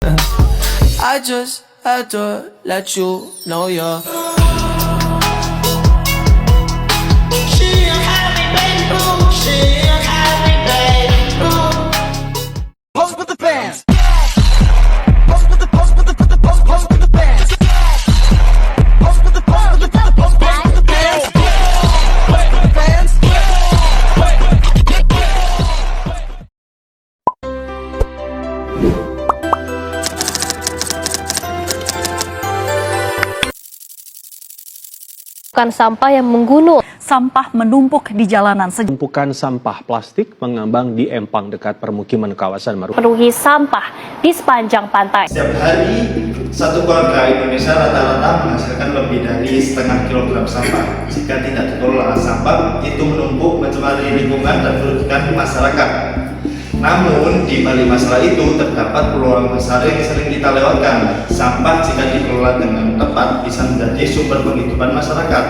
I just had to let you know you're Pose with the fans. Pose with the pose with the pose with the fans. Pose with the pose with the pose with the fans. Pose with the fans. Bukan sampah yang menggunung. Sampah menumpuk di jalanan. Tumpukan sampah plastik mengambang di empang dekat permukiman kawasan Marunda. Penuhi sampah di sepanjang pantai. Setiap hari, satu keluarga Indonesia rata-rata menghasilkan lebih dari 0,5 kilogram sampah. Jika tidak dikelola, sampah itu menumpuk, mencemari lingkungan dan merugikan masyarakat. Namun, di balik masalah itu terdapat peluang besar yang sering kita lewatkan. Sampah jika dikelola dengan tepat bisa menjadi sumber penghidupan masyarakat.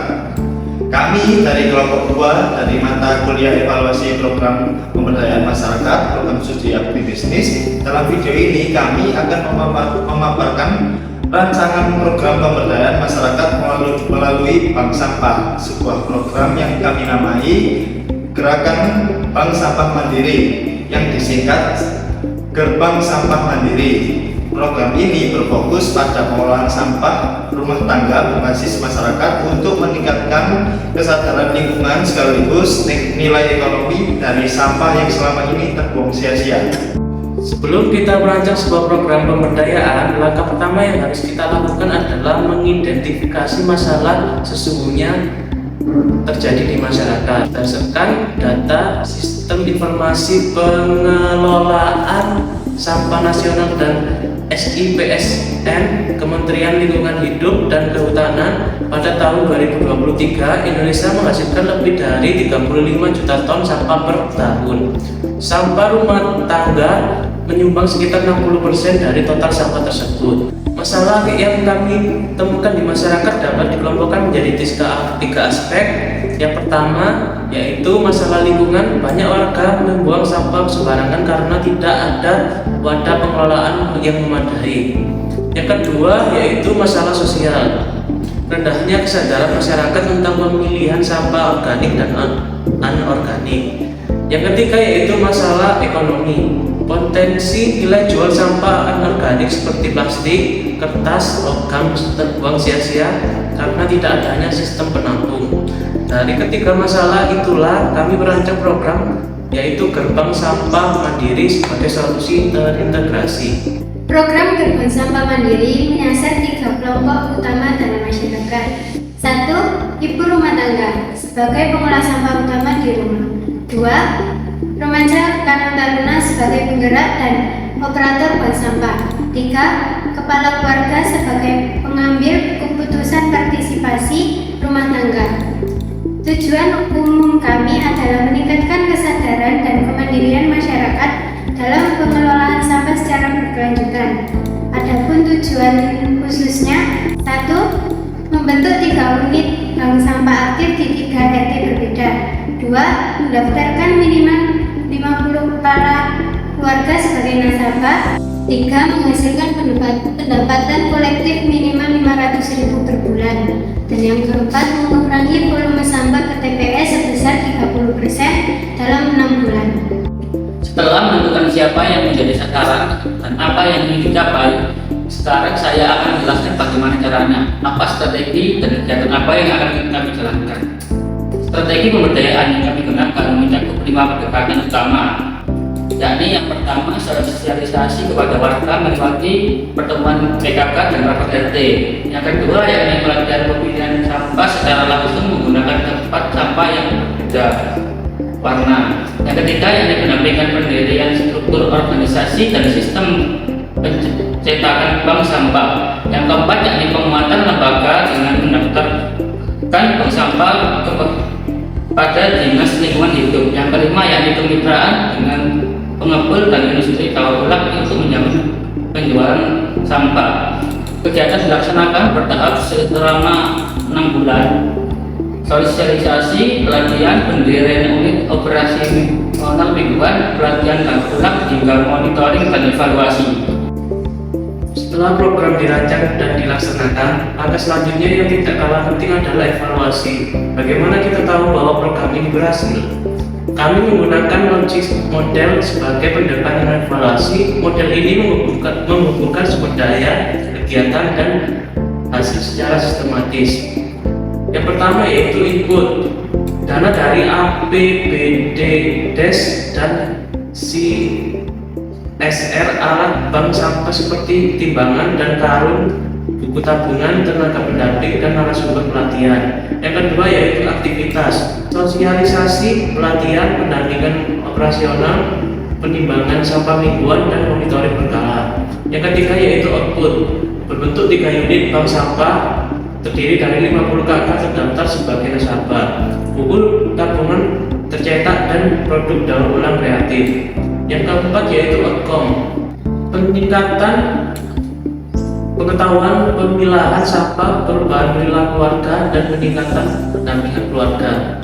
Kami dari kelompok 2 dari mata kuliah evaluasi program pemberdayaan masyarakat, program studi agribisnis. Dalam video ini kami akan memaparkan rancangan program pemberdayaan masyarakat melalui Bank Sampah, sebuah program yang kami namai Gerakan Bank Sampah Mandiri yang disingkat Gerbang Sampah Mandiri. Program ini berfokus pada pengolahan sampah rumah tangga berbasis masyarakat untuk meningkatkan kesadaran lingkungan sekaligus nilai ekonomi dari sampah yang selama ini terbuang sia-sia. Sebelum kita merancang sebuah program pemberdayaan, langkah pertama yang harus kita lakukan adalah mengidentifikasi masalah sesungguhnya terjadi di masyarakat berdasarkan data Sistem Informasi Pengelolaan Sampah Nasional dan SIPSN Kementerian Lingkungan Hidup dan Kehutanan. Pada tahun 2023 Indonesia menghasilkan lebih dari 35 juta ton sampah per tahun. Sampah rumah tangga menyumbang sekitar 60% dari total sampah tersebut. Masalah yang kami temukan di masyarakat dapat dikelompokkan menjadi tiga aspek. Yang pertama yaitu masalah lingkungan. Banyak warga membuang sampah sembarangan karena tidak ada wadah pengelolaan yang memadai. Yang kedua yaitu masalah sosial. Rendahnya kesadaran masyarakat tentang pemilihan sampah organik dan anorganik. Yang ketiga yaitu masalah ekonomi. Potensi nilai jual sampah anorganik seperti plastik, kertas, logam terbuang sia-sia karena tidak adanya sistem penampung. Dari ketiga masalah itulah kami merancang program yaitu Gerbang Sampah Mandiri sebagai solusi terintegrasi. Program Gerbang Sampah Mandiri menyasar 3 kelompok utama dalam masyarakat. 1. Ibu rumah tangga sebagai pengolah sampah utama di rumah. 2. Remaja karang-taruna sebagai penggerak dan operator bank sampah. 3. Kepala keluarga sebagai pengambil keputusan partisipasi rumah tangga. Tujuan umum kami adalah meningkatkan kesadaran dan kemandirian masyarakat dalam pengelolaan sampah secara berkelanjutan. Adapun tujuan khususnya: 1. Membentuk 3 unit bank sampah aktif di 3 RT berbeda. 2. Mendaftarkan minimal 50 kepala keluarga sebagai nasabah. 3. Menghasilkan pendapatan kolektif minimal 500.000 per bulan. Dan yang keempat, mengurangi volume sampah ke TPS sebesar 30% dalam 6 bulan. Setelah menentukan siapa yang menjadi sasaran dan apa yang ingin dicapai, sekarang saya akan menjelaskan bagaimana caranya, apa strategi dan kegiatan apa yang akan kami jalankan. Strategi pemberdayaan yang kami gunakan mencakup 5 pendekatan utama, yakni yang pertama sosialisasi kepada warga melalui pertemuan PKK dan rapat RT. Yang kedua yakni pelatihan pemilihan sampah secara langsung menggunakan tempat sampah yang berbeda warna. Yang ketiga yakni pendampingan pendirian struktur organisasi dan sistem pencetakan bank sampah. Yang keempat yakni penguatan lembaga dengan mendaftarkan bank sampah pada Dinas Lingkungan Hidup. Yang kelima yakni kemitraan dengan pengepul dan industri daur ulang untuk menjamin penjualan sampah. Kegiatan dilaksanakan bertahap selama 6 bulan. Sosialisasi, pelatihan, pendirian unit operasional mingguan, pelatihan daur ulang hingga monitoring dan evaluasi. Setelah program dirancang dan dilaksanakan, langkah selanjutnya yang tidak kalah penting adalah evaluasi. Bagaimana kita tahu bahwa program ini berhasil? Kami menggunakan logic model sebagai pendekatan evaluasi. Model ini mengumpulkan sumber daya, kegiatan, dan hasil secara sistematis. Yang pertama yaitu input, dana dari A, B, D, DES, dan CSR, alat bank sampah seperti timbangan dan karung, buku tabungan, tenaga pendamping, dan narasumber pelatihan. Yang kedua yaitu aktivitas, sosialisasi, pelatihan, pendampingan operasional, penimbangan sampah mingguan, dan monitoring berkala. Yang ketiga yaitu output, berbentuk 3 unit bank sampah terdiri dari 50 KK terdaftar sebagai nasabah, buku tabungan tercetak, dan produk daur ulang kreatif. Yang keempat yaitu outcome, peningkatan pengetahuan pemilahan sampah, perubahan perilaku warga, dan peningkatan pendampingan keluarga.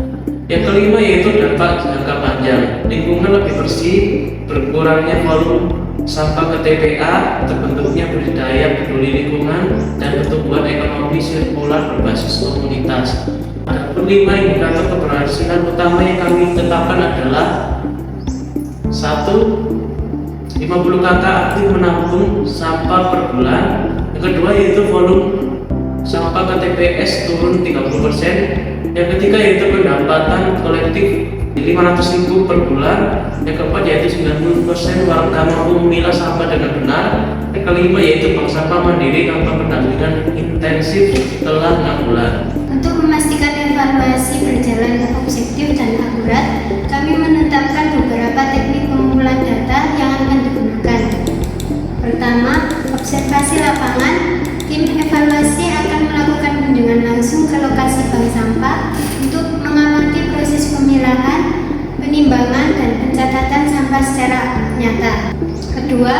Yang kelima yaitu dampak jangka panjang, lingkungan lebih bersih, berkurangnya volume sampah ke TPA, terbentuknya budidaya peduli lingkungan, dan pertumbuhan ekonomi sirkular berbasis komunitas. Ada 5 indikator keberhasilan utama yang kami tetapkan adalah 1. 50 KK aktif menampung sampah per bulan. Yang kedua yaitu volume sampah ke TPS turun 30%. Yang ketiga yaitu pendapatan kolektif 500.000 per bulan. Yang keempat yaitu 90% warga mampu memilah sampah dengan benar. Yang kelima yaitu bank sampah mandiri tanpa pendampingan intensif setelah 6 bulan. Untuk memastikan evaluasi berjalan objektif dan akurat, kami menetapkan beberapa teknik pengumpulan data yang akan digunakan. Pertama, observasi lapangan. Tim evaluasi akan melakukan kunjungan langsung ke lokasi bank sampah untuk mengamati proses pemilahan, penimbangan, dan pencatatan sampah secara nyata. Kedua,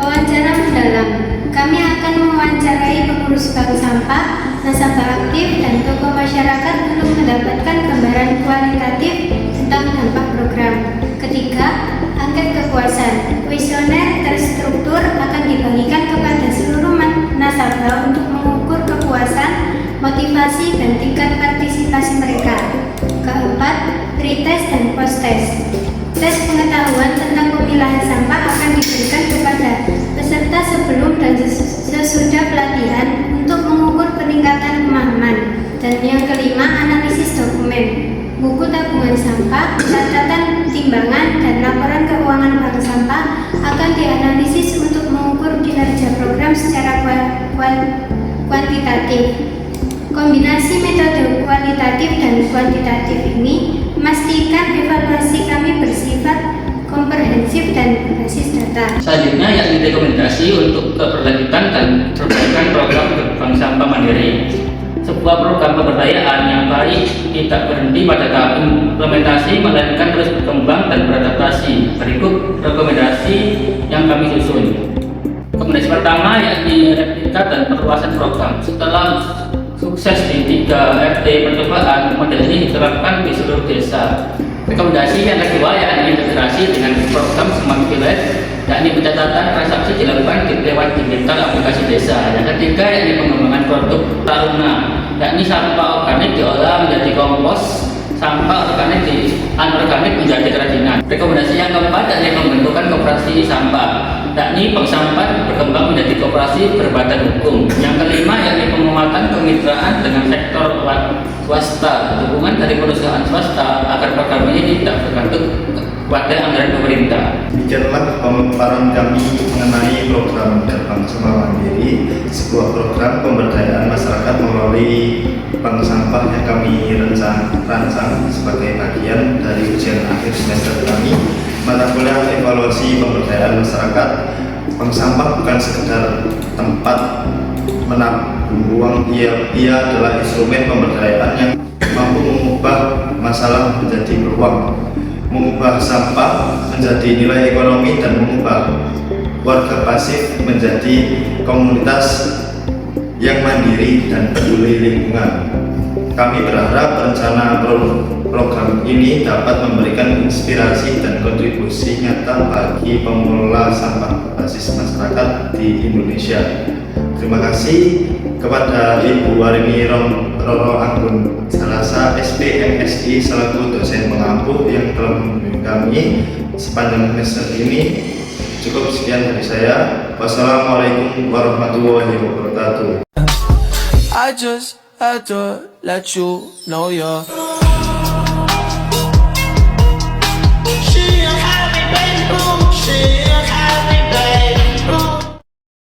wawancara mendalam. Kami akan mewawancarai pengurus bank sampah, nasabah aktif, dan tokoh masyarakat untuk mendapatkan gambaran kualitatif tentang dampak program. Ketiga, angket kepuasan. Kuesioner terstruktur akan dibagikan kepada seluruh nasabah untuk mengukur kepuasan, motivasi, dan tingkat partisipasi mereka. Keempat, pre-test dan post-test. Tes pengetahuan tentang pemilahan sampah akan diberikan kepada peserta sebelum dan sesudah pelatihan untuk mengukur peningkatan pemahaman. Dan yang kelima, analisis dokumen. Buku tabungan sampah, catatan timbangan, dan laporan keuangan bank sampah akan dianalisis untuk mengukur kinerja program secara kuantitatif. Kombinasi metode kualitatif dan kuantitatif ini memastikan evaluasi kami bersifat komprehensif dan berbasis data. Selanjutnya yakni rekomendasi untuk keberlanjutan dan perbaikan program bank sampah mandiri. Sebuah program pemberdayaan yang baik tidak berhenti pada tahap implementasi, melainkan terus berkembang dan beradaptasi. Berikut rekomendasi yang kami susun. Rekomendasi pertama yakni replika dan perluasan program. Setelah sukses di 3 RT percobaan, model ini diterapkan di seluruh desa. Rekomendasi yang kedua yakni integrasi dengan program Smart Village, yakni pencatatan transaksi dilakukan lewat digital aplikasi desa. Yang ketiga yakni pengembangan produk taruna, yakni sampah organik diolah menjadi kompos, sampah organik anorganik menjadi kerajinan. Rekomendasi yang keempat yakni pembentukan koperasi sampah, yakni bank sampah berkembang menjadi koperasi berbadan hukum. Yang kelima yakni penguatan kemitraan dengan sektor swasta, dukungan dari perusahaan swasta agar program ini tidak bergantung pada anggaran pemerintah. Demikianlah pemaparan kami mengenai program Bank Sampah Mandiri, sebuah program pemberdayaan masyarakat melalui bank sampah yang kami rancang sebagai bagian dari ujian akhir semester kami, mata kuliah evaluasi pemberdayaan masyarakat. Bank sampah bukan sekedar tempat menabung uang, ia adalah instrumen pemberdayaan yang mampu mengubah masalah menjadi peluang, mengubah sampah menjadi nilai ekonomi, dan mengubah warga pasif menjadi komunitas yang mandiri dan peduli lingkungan. Kami berharap rencana program ini dapat memberikan inspirasi dan kontribusi nyata bagi pengelola sampah berbasis masyarakat di Indonesia. Terima kasih kepada Ibu Warini Roro Anggun Salasa SPMSI selaku dosen pengampu yang telah membimbing kami sepanjang semester ini. Cukup sekian dari saya. Wassalamualaikum warahmatullahi wabarakatuh. I just had to let you know you're